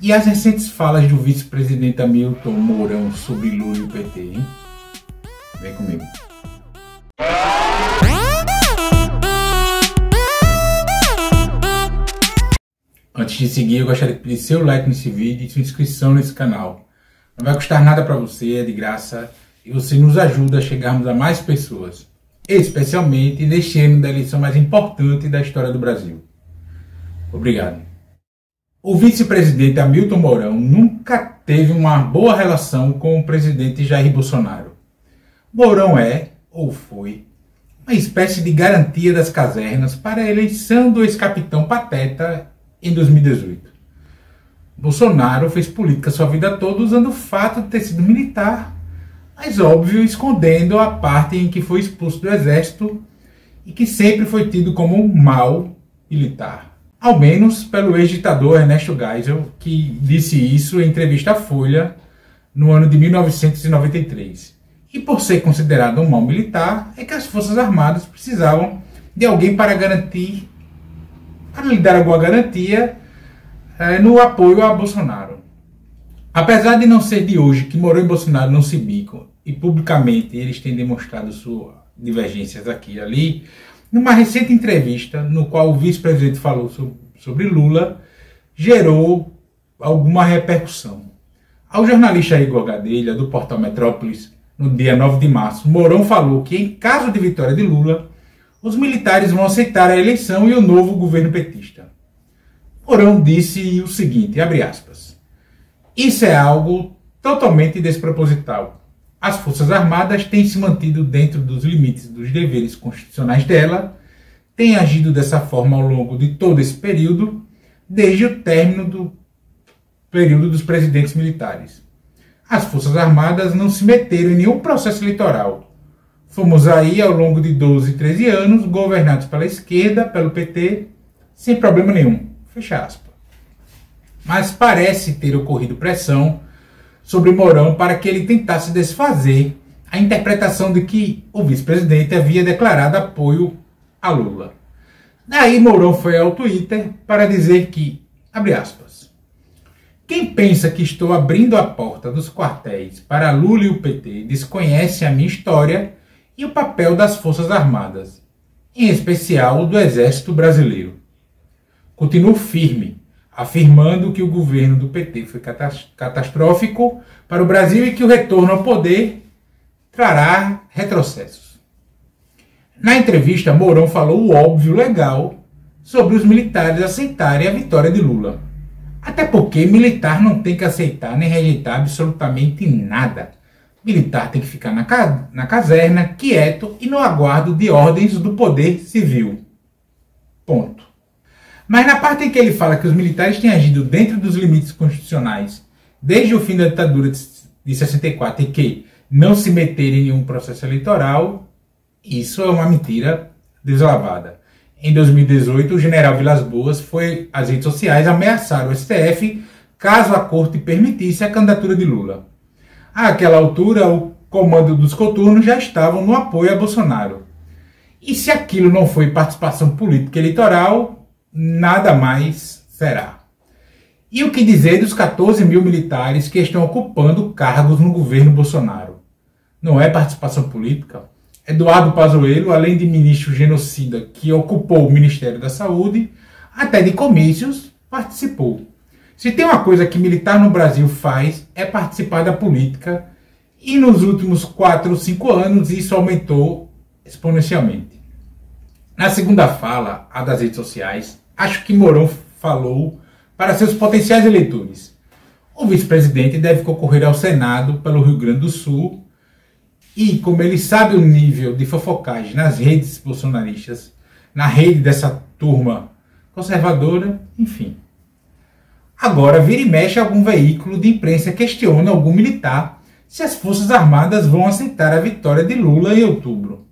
E as recentes falas do vice-presidente Hamilton Mourão sobre Lula e o PT, hein? Vem comigo. Antes de seguir, eu gostaria de pedir seu like nesse vídeo e sua inscrição nesse canal. Não vai custar nada para você, é de graça, e você nos ajuda a chegarmos a mais pessoas, especialmente neste ano da eleição mais importante da história do Brasil. Obrigado. O vice-presidente Hamilton Mourão nunca teve uma boa relação com o presidente Jair Bolsonaro. Mourão é, ou foi, uma espécie de garantia das casernas para a eleição do ex-capitão Pateta em 2018. Bolsonaro fez política sua vida toda usando o fato de ter sido militar, mas óbvio, escondendo a parte em que foi expulso do exército e que sempre foi tido como um mau militar. Ao menos pelo ex-ditador Ernesto Geisel, que disse isso em entrevista à Folha no ano de 1993. E por ser considerado um mau militar, é que as Forças Armadas precisavam de alguém para lhe dar alguma garantia no apoio a Bolsonaro. Apesar de não ser de hoje que Mourão e Bolsonaro não se bicam, e publicamente eles têm demonstrado suas divergências aqui e ali, numa recente entrevista, no qual o vice-presidente falou sobre Lula, gerou alguma repercussão. Ao jornalista Igor Gadelha, do portal Metrópolis, no dia 9 de março, Mourão falou que, em caso de vitória de Lula, os militares vão aceitar a eleição e o novo governo petista. Mourão disse o seguinte, abre aspas, isso é algo totalmente desproposital. As Forças Armadas têm se mantido dentro dos limites dos deveres constitucionais dela, têm agido dessa forma ao longo de todo esse período, desde o término do período dos presidentes militares. As Forças Armadas não se meteram em nenhum processo eleitoral. Fomos aí ao longo de 12, 13 anos, governados pela esquerda, pelo PT, sem problema nenhum. Fecha aspas. Mas parece ter ocorrido pressão sobre Mourão para que ele tentasse desfazer a interpretação de que o vice-presidente havia declarado apoio a Lula. Daí Mourão foi ao Twitter para dizer que, abre aspas, quem pensa que estou abrindo a porta dos quartéis para Lula e o PT desconhece a minha história e o papel das Forças Armadas, em especial do Exército Brasileiro. Continuo firme, afirmando que o governo do PT foi catastrófico para o Brasil e que o retorno ao poder trará retrocessos. Na entrevista, Mourão falou o óbvio legal sobre os militares aceitarem a vitória de Lula. Até porque militar não tem que aceitar nem rejeitar absolutamente nada. Militar tem que ficar na caserna, quieto e no aguardo de ordens do poder civil. Ponto. Mas na parte em que ele fala que os militares têm agido dentro dos limites constitucionais desde o fim da ditadura de 64 e que não se meterem em nenhum processo eleitoral, isso é uma mentira deslavada. Em 2018, o general Vilas Boas foi às redes sociais ameaçar o STF caso a corte permitisse a candidatura de Lula. Àquela altura, o comando dos coturnos já estavam no apoio a Bolsonaro. E se aquilo não foi participação política eleitoral, nada mais será. E o que dizer dos 14 mil militares que estão ocupando cargos no governo Bolsonaro? Não é participação política? Eduardo Pazuello, além de ministro genocida que ocupou o Ministério da Saúde, até de comícios participou. Se tem uma coisa que militar no Brasil faz, é participar da política, e nos últimos 4 ou 5 anos isso aumentou exponencialmente. Na segunda fala, a das redes sociais, acho que Mourão falou para seus potenciais eleitores. O vice-presidente deve concorrer ao Senado pelo Rio Grande do Sul e, como ele sabe o nível de fofocagem nas redes bolsonaristas, na rede dessa turma conservadora, enfim. Agora, vira e mexe, algum veículo de imprensa questiona algum militar se as Forças Armadas vão aceitar a vitória de Lula em outubro.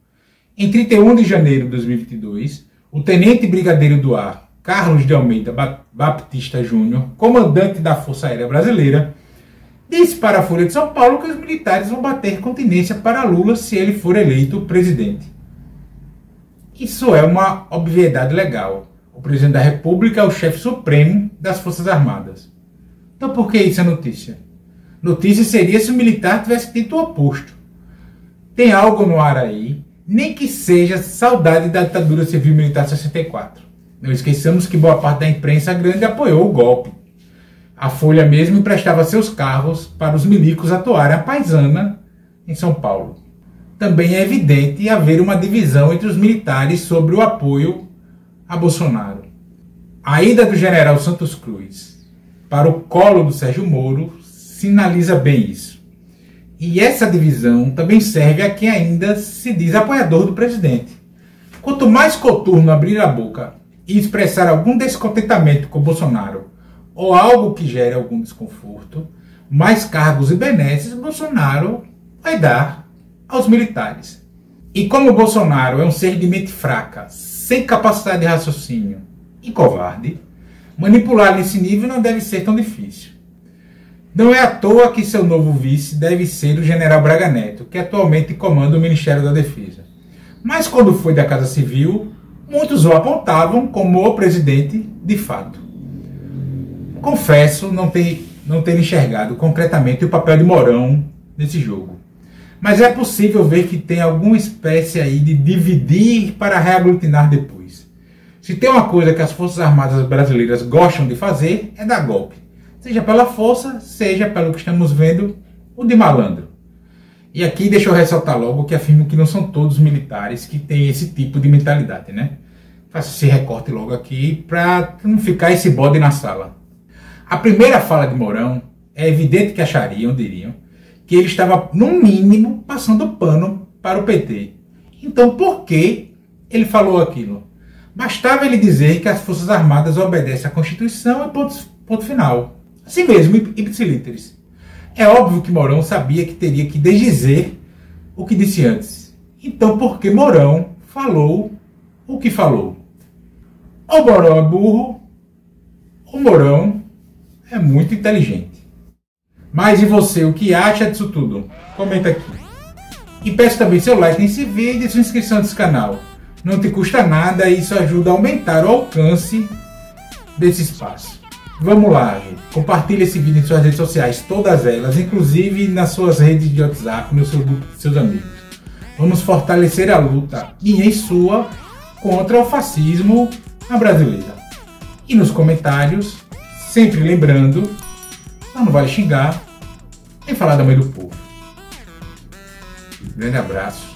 Em 31 de janeiro de 2022, o tenente brigadeiro do ar Carlos de Almeida Baptista Júnior, comandante da Força Aérea Brasileira, disse para a Folha de São Paulo que os militares vão bater continência para Lula se ele for eleito presidente. Isso é uma obviedade legal. O presidente da República é o chefe supremo das Forças Armadas. Então por que isso é notícia? Notícia seria se o militar tivesse dito o oposto. Tem algo no ar aí, nem que seja saudade da ditadura civil-militar de 64. Não esqueçamos que boa parte da imprensa grande apoiou o golpe. A Folha mesmo emprestava seus carros para os milicos atuarem à paisana em São Paulo. Também é evidente haver uma divisão entre os militares sobre o apoio a Bolsonaro. A ida do general Santos Cruz para o colo do Sérgio Moro sinaliza bem isso. E essa divisão também serve a quem ainda se diz apoiador do presidente. Quanto mais coturno abrir a boca e expressar algum descontentamento com Bolsonaro ou algo que gere algum desconforto, mais cargos e benesses Bolsonaro vai dar aos militares. E como Bolsonaro é um ser de mente fraca, sem capacidade de raciocínio e covarde, manipular nesse nível não deve ser tão difícil. Não é à toa que seu novo vice deve ser o general Braga Neto, que atualmente comanda o Ministério da Defesa. Mas quando foi da Casa Civil, muitos o apontavam como o presidente de fato. Confesso não ter enxergado concretamente o papel de Mourão nesse jogo. Mas é possível ver que tem alguma espécie aí de dividir para reaglutinar depois. Se tem uma coisa que as Forças Armadas brasileiras gostam de fazer, é dar golpe. Seja pela força, seja pelo que estamos vendo, o de malandro. E aqui deixa eu ressaltar logo que afirmo que não são todos militares que têm esse tipo de mentalidade, né? Faço esse recorte logo aqui para não ficar esse bode na sala. A primeira fala de Mourão é evidente que achariam, diriam, que ele estava, no mínimo, passando pano para o PT. Então, por que ele falou aquilo? Bastava ele dizer que as Forças Armadas obedecem à Constituição e ponto final. Assim mesmo, ipsi literis. É óbvio que Mourão sabia que teria que desdizer o que disse antes. Então, por que Mourão falou o que falou? Ou Mourão é burro, ou Mourão é muito inteligente. Mas e você, o que acha disso tudo? Comenta aqui. E peço também seu like nesse vídeo e sua inscrição nesse canal. Não te custa nada e isso ajuda a aumentar o alcance desse espaço. Vamos lá, gente. Compartilhe esse vídeo em suas redes sociais, todas elas, inclusive nas suas redes de WhatsApp, no seu grupo de seus amigos. Vamos fortalecer a luta, minha e sua, contra o fascismo na brasileira. E nos comentários, sempre lembrando, não vale xingar, nem falar da mãe do povo. Grande abraço.